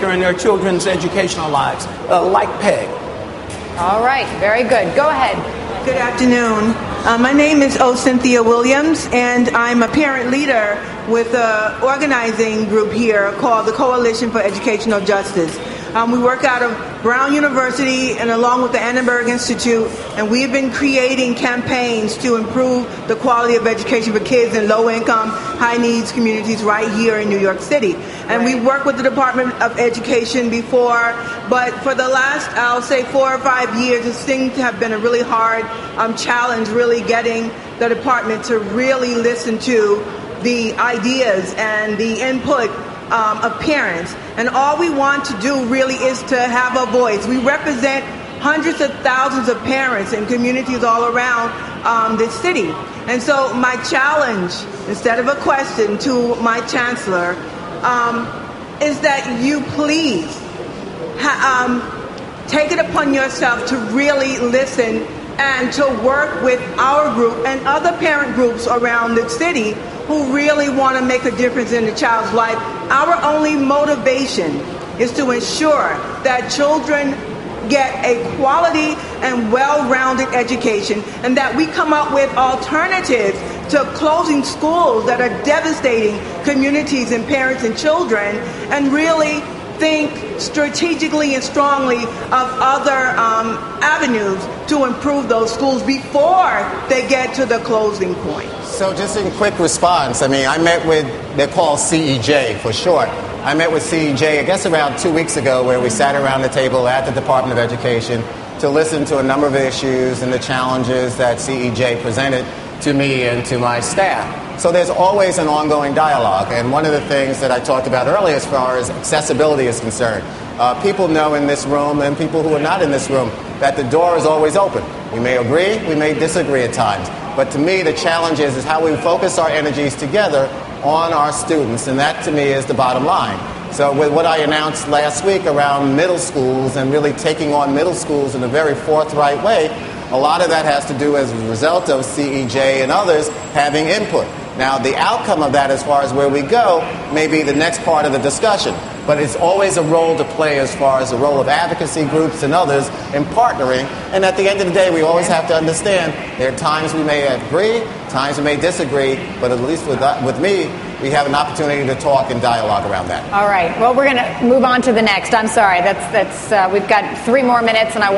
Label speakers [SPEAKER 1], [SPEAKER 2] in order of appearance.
[SPEAKER 1] in their children's educational lives, like Peg.
[SPEAKER 2] All right, very good. Go ahead.
[SPEAKER 3] Good afternoon. My name is Ocynthia Williams, and I'm a parent leader with an organizing group here called the Coalition for Educational Justice. We work out of Brown University and along with the Annenberg Institute, and we've been creating campaigns to improve the quality of education for kids in low-income, high-needs communities right here in New York City. And we worked with the Department of Education before, but for the last, I'll say, 4 or 5 years, it seems to have been a really hard challenge, really getting the department to really listen to the ideas and the input of parents. And all we want to do really is to have a voice. We represent hundreds of thousands of parents in communities all around this city. And so my challenge, instead of a question to my chancellor, is that you please take it upon yourself to really listen and to work with our group and other parent groups around the city who really want to make a difference in the child's life. Our only motivation is to ensure that children get a quality and well-rounded education, and that we come up with alternatives to closing schools that are devastating communities and parents and children, and really think strategically and strongly of other avenues to improve those schools before they get to the closing point.
[SPEAKER 4] So just in quick response, I mean, I met with, they're called CEJ for short. I met with CEJ, I guess around 2 weeks ago, where we sat around the table at the Department of Education to listen to a number of issues and the challenges that CEJ presented to me and to my staff. So there's always an ongoing dialogue. And one of the things that I talked about earlier as far as accessibility is concerned, people know in this room and people who are not in this room that the door is always open. We may agree, we may disagree at times. But to me, the challenge is how we focus our energies together on our students. And that, to me, is the bottom line. So with what I announced last week around middle schools and really taking on middle schools in a very forthright way, a lot of that has to do as a result of CEJ and others having input. Now, the outcome of that as far as where we go may be the next part of the discussion. But it's always a role to play as far as the role of advocacy groups and others in partnering. And at the end of the day, we always have to understand there are times we may agree, times we may disagree, but at least with me, we have an opportunity to talk and dialogue around that.
[SPEAKER 2] All right. Well, we're going to move on to the next. I'm sorry. We've got 3 more minutes, and I want